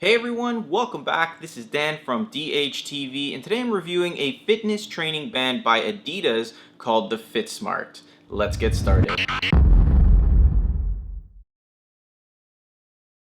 Hey everyone, welcome back. This is Dan from DHTV, and today I'm reviewing a fitness training band by Adidas called the FIT SMART. Let's get started.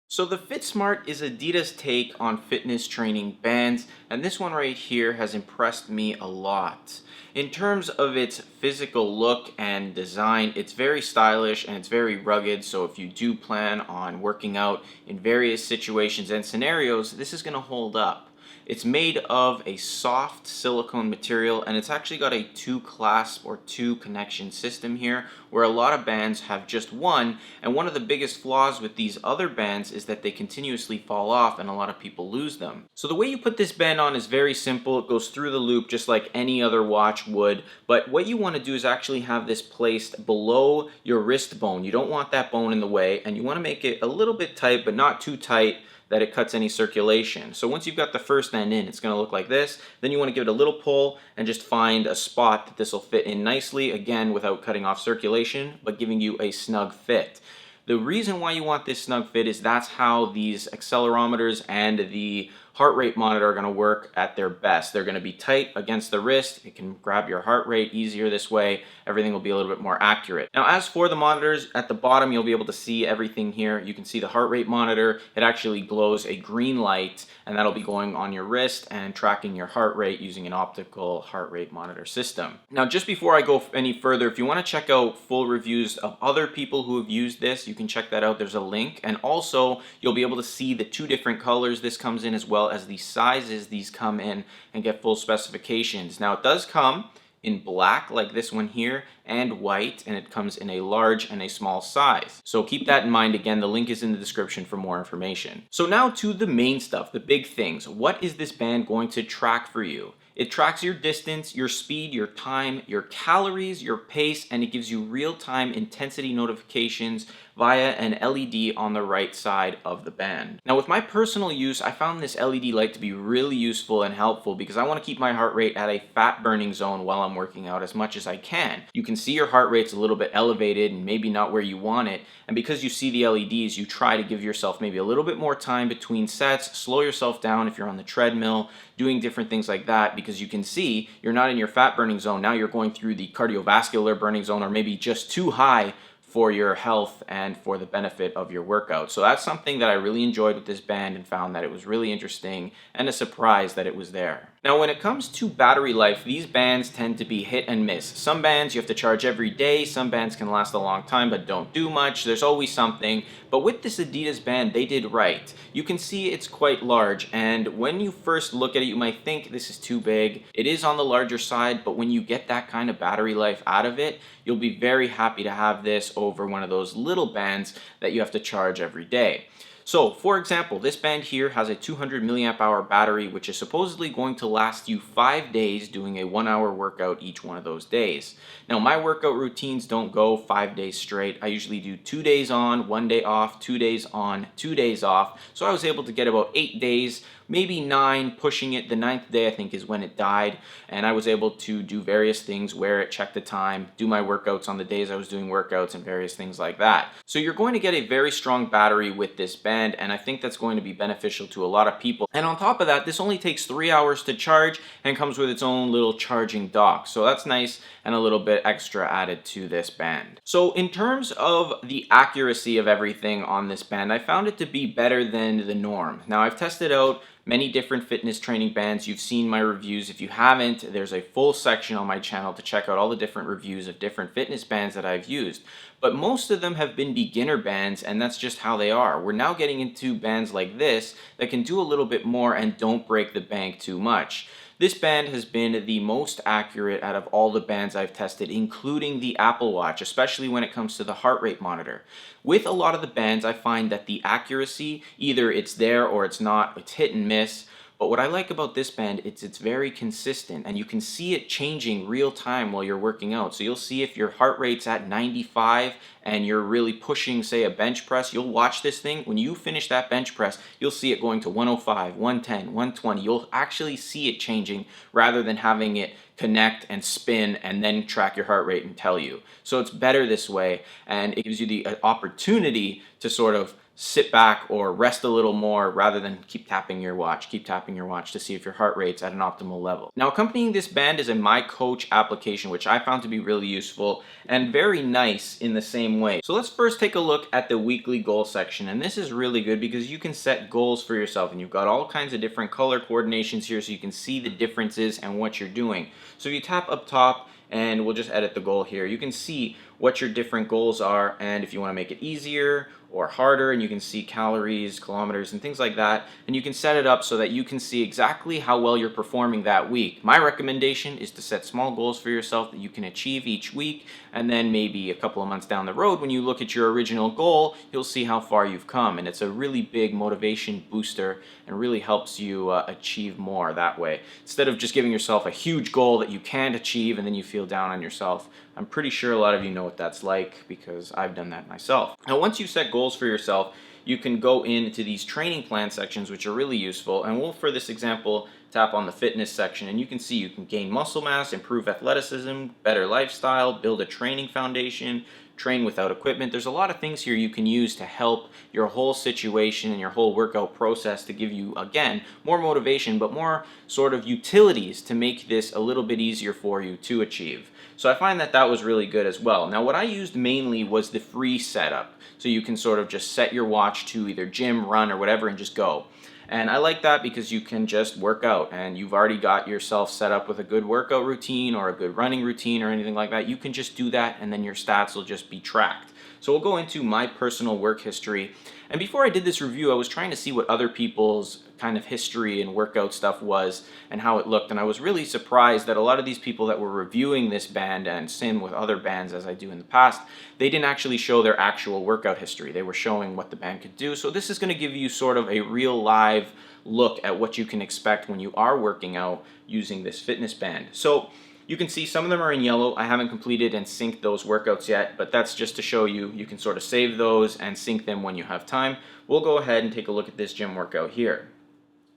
So the FIT SMART is Adidas' take on fitness training bands, and this one right here has impressed me a lot. In terms of its physical look and design, it's very stylish and it's very rugged, so if you do plan on working out in various situations and scenarios, this is going to hold up. It's made of a soft silicone material, and it's actually got a two clasp or two connection system here, where a lot of bands have just one. And one of the biggest flaws with these other bands is that they continuously fall off and a lot of people lose them. So the way you put this band on is very simple. It goes through the loop just like any other watch would, but what you want to do is actually have this placed below your wrist bone. You don't want that bone in the way, and you want to make it a little bit tight but not too tight that it cuts any circulation. So once you've got the first end in, it's going to look like this. Then you want to give it a little pull and just find a spot that this will fit in nicely, again without cutting off circulation, but giving you a snug fit. The reason why you want this snug fit is that's how these accelerometers and the heart rate monitor are going to work at their best. They're going to be tight against the wrist. It can grab your heart rate easier this way. Everything will be a little bit more accurate. Now, as for the monitors, at the bottom you'll be able to see everything here. You can see the heart rate monitor. It actually glows a green light, and that'll be going on your wrist and tracking your heart rate using an optical heart rate monitor system. Now, just before I go any further, if you want to check out full reviews of other people who have used this, you can check that out. There's a link, and also you'll be able to see the two different colors this comes in, as well as the sizes these come in, and get full specifications. Now, it does come in black like this one here, and white, and it comes in a large and a small size. So keep that in mind. Again, the link is in the description for more information. So now to the main stuff, the big things. What is this band going to track for you? It tracks your distance, your speed, your time, your calories, your pace, and it gives you real-time intensity notifications via an LED on the right side of the band. Now, with my personal use, I found this LED light to be really useful and helpful because I want to keep my heart rate at a fat burning zone while I'm working out as much as I can. You can see your heart rate's a little bit elevated and maybe not where you want it, and because you see the LEDs, you try to give yourself maybe a little bit more time between sets, slow yourself down if you're on the treadmill, doing different things like that, because you can see you're not in your fat burning zone. Now you're going through the cardiovascular burning zone, or maybe just too high for your health and for the benefit of your workout. So that's something that I really enjoyed with this band and found that it was really interesting and a surprise that it was there. Now, when it comes to battery life, these bands tend to be hit and miss. Some bands you have to charge every day, some bands can last a long time but don't do much. There's always something. But with this Adidas band, they did right. You can see it's quite large, and when you first look at it, you might think this is too big. It is on the larger side, but when you get that kind of battery life out of it, you'll be very happy to have this over one of those little bands that you have to charge every day. So, for example, this band here has a 200 milliamp hour battery, which is supposedly going to last you 5 days doing a 1-hour workout each one of those days. Now, my workout routines don't go 5 days straight. I usually do 2 days on, 1 day off, 2 days on, 2 days off. So I was able to get about 8 days, maybe 9, pushing it. The 9th day, I think, is when it died. And I was able to do various things, wear it, check the time, do my workouts on the days I was doing workouts, and various things like that. So you're going to get a very strong battery with this band, and I think that's going to be beneficial to a lot of people. And on top of that, this only takes 3 hours to charge and comes with its own little charging dock. So that's nice, and a little bit extra added to this band. So in terms of the accuracy of everything on this band, I found it to be better than the norm. Now, I've tested out many different fitness training bands. You've seen my reviews. If you haven't, there's a full section on my channel to check out all the different reviews of different fitness bands that I've used. But most of them have been beginner bands, and that's just how they are. We're now getting into bands like this that can do a little bit more and don't break the bank too much. This band has been the most accurate out of all the bands I've tested, including the Apple Watch, especially when it comes to the heart rate monitor. With a lot of the bands, I find that the accuracy, either it's there or it's not, it's hit and miss. But what I like about this band, it's very consistent, and you can see it changing real time while you're working out. So you'll see if your heart rate's at 95 and you're really pushing, say, a bench press, you'll watch this thing. When you finish that bench press, you'll see it going to 105, 110, 120. You'll actually see it changing rather than having it connect and spin and then track your heart rate and tell you. So it's better this way, and it gives you the opportunity to sort of sit back or rest a little more rather than keep tapping your watch to see if your heart rate's at an optimal level. Now, accompanying this band is a miCoach application, which I found to be really useful and very nice in the same way. So let's first take a look at the weekly goal section, and this is really good because you can set goals for yourself, and you've got all kinds of different color coordinations here so you can see the differences and what you're doing. So if you tap up top, and we'll just edit the goal here, you can see what your different goals are, and if you want to make it easier or harder, and you can see calories, kilometers, and things like that, and you can set it up so that you can see exactly how well you're performing that week. My recommendation is to set small goals for yourself that you can achieve each week, and then maybe a couple of months down the road when you look at your original goal, you'll see how far you've come, and it's a really big motivation booster and really helps you achieve more that way. Instead of just giving yourself a huge goal that you can't achieve and then you feel down on yourself. I'm pretty sure a lot of you know what that's like because I've done that myself. Now, once you set goals for yourself, you can go into these training plan sections, which are really useful. And we'll, for this example, tap on the fitness section, and you can see you can gain muscle mass, improve athleticism, better lifestyle, build a training foundation, train without equipment. There's a lot of things here you can use to help your whole situation and your whole workout process to give you, again, more motivation, but more sort of utilities to make this a little bit easier for you to achieve. So I find that that was really good as well. Now, what I used mainly was the free setup. So you can sort of just set your watch to either gym, run, or whatever and just go. And I like that because you can just work out and you've already got yourself set up with a good workout routine or a good running routine or anything like that. You can just do that and then your stats will just be tracked. So we'll go into my personal work history. And before I did this review, I was trying to see what other people's kind of history and workout stuff was and how it looked. And I was really surprised that a lot of these people that were reviewing this band, and same with other bands as I do in the past, they didn't actually show their actual workout history. They were showing what the band could do. So this is going to give you sort of a real live look at what you can expect when you are working out using this fitness band. So you can see some of them are in yellow. I haven't completed and synced those workouts yet, but that's just to show you, you can sort of save those and sync them when you have time. We'll go ahead and take a look at this gym workout here.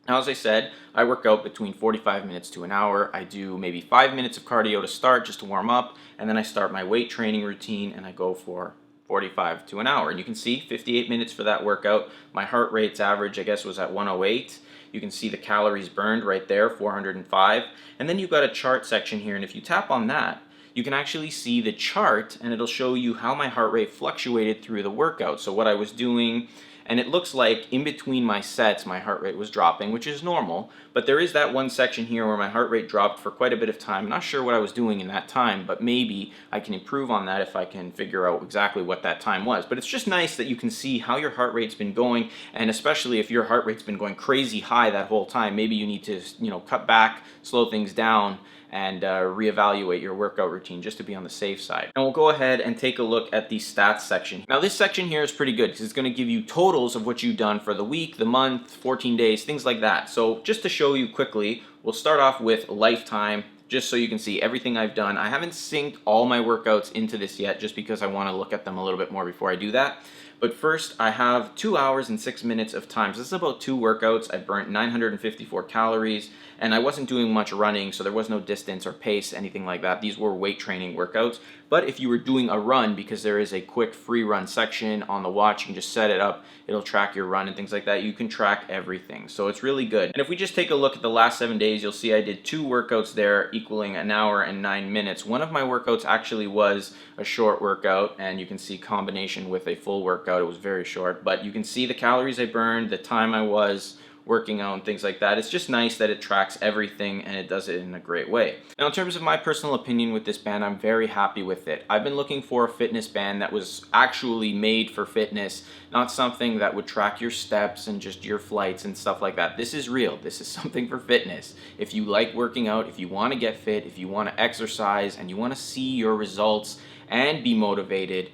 Now, as I said, I work out between 45 minutes to an hour. I do maybe 5 minutes of cardio to start just to warm up, and then I start my weight training routine and I go for 45 to an hour. And you can see 58 minutes for that workout. My heart rate's average, I guess, was at 108. You can see the calories burned right there, 405. And then you've got a chart section here, and if you tap on that, you can actually see the chart, and it'll show you how my heart rate fluctuated through the workout. So what I was doing, and it looks like in between my sets, my heart rate was dropping, which is normal. But there is that one section here where my heart rate dropped for quite a bit of time. I'm not sure what I was doing in that time, but maybe I can improve on that if I can figure out exactly what that time was. But it's just nice that you can see how your heart rate's been going, and especially if your heart rate's been going crazy high that whole time, maybe you need to, cut back, slow things down, and reevaluate your workout routine just to be on the safe side. And we'll go ahead and take a look at the stats section. Now, this section here is pretty good because it's going to give you totals of what you've done for the week, the month, 14 days, things like that. So just to show you quickly, we'll start off with lifetime, just so you can see everything I've done. I haven't synced all my workouts into this yet just because I want to look at them a little bit more before I do that. But first, I have 2 hours and 6 minutes of time. So this is about 2 workouts. I burnt 954 calories, and I wasn't doing much running, so there was no distance or pace, anything like that. These were weight training workouts. But if you were doing a run, because there is a quick free run section on the watch, you can just set it up. It'll track your run and things like that. You can track everything. So it's really good. And if we just take a look at the last 7 days, you'll see I did 2 workouts there equaling 1 hour and 9 minutes. One of my workouts actually was a short workout, and you can see combination with a full workout. It was very short, but you can see the calories I burned, the time I was working out, and things like that. It's just nice that it tracks everything and it does it in a great way. Now, in terms of my personal opinion with this band, I'm very happy with it. I've been looking for a fitness band that was actually made for fitness, not something that would track your steps and just your flights and stuff like that. This is real. This is something for fitness. If you like working out, if you want to get fit, if you want to exercise, and you want to see your results and be motivated,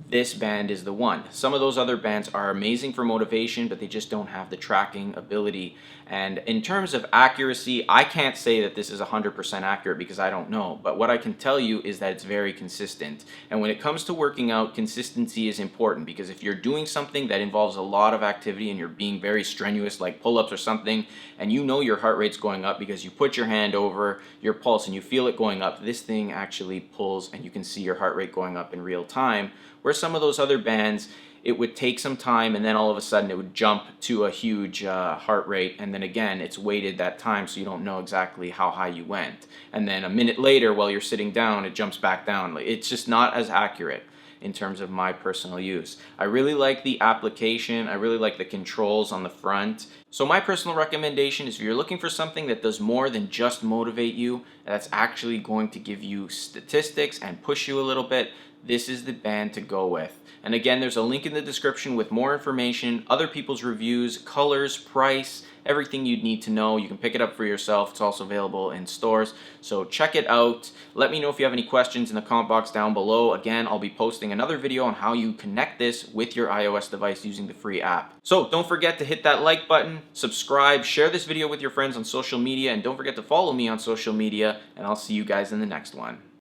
this band is the one. Some of those other bands are amazing for motivation, but they just don't have the tracking ability. And in terms of accuracy, I can't say that this is 100% accurate because I don't know. But what I can tell you is that it's very consistent. And when it comes to working out, consistency is important, because if you're doing something that involves a lot of activity and you're being very strenuous, like pull-ups or something, and you know your heart rate's going up because you put your hand over your pulse and you feel it going up, this thing actually pulls and you can see your heart rate going up in real time. Where some of those other bands, it would take some time, and then all of a sudden it would jump to a huge heart rate, and then again it's weighted that time, so you don't know exactly how high you went. And then a minute later, while you're sitting down, it jumps back down. It's just not as accurate in terms of my personal use. I really like the application. I really like the controls on the front. So my personal recommendation is, if you're looking for something that does more than just motivate you, that's actually going to give you statistics and push you a little bit, this is the band to go with. And again, there's a link in the description with more information, other people's reviews, colors, price, everything you'd need to know. You can pick it up for yourself. It's also available in stores. So check it out. Let me know if you have any questions in the comment box down below. Again, I'll be posting another video on how you connect this with your iOS device using the free app. So don't forget to hit that like button, subscribe, share this video with your friends on social media, and don't forget to follow me on social media, and I'll see you guys in the next one.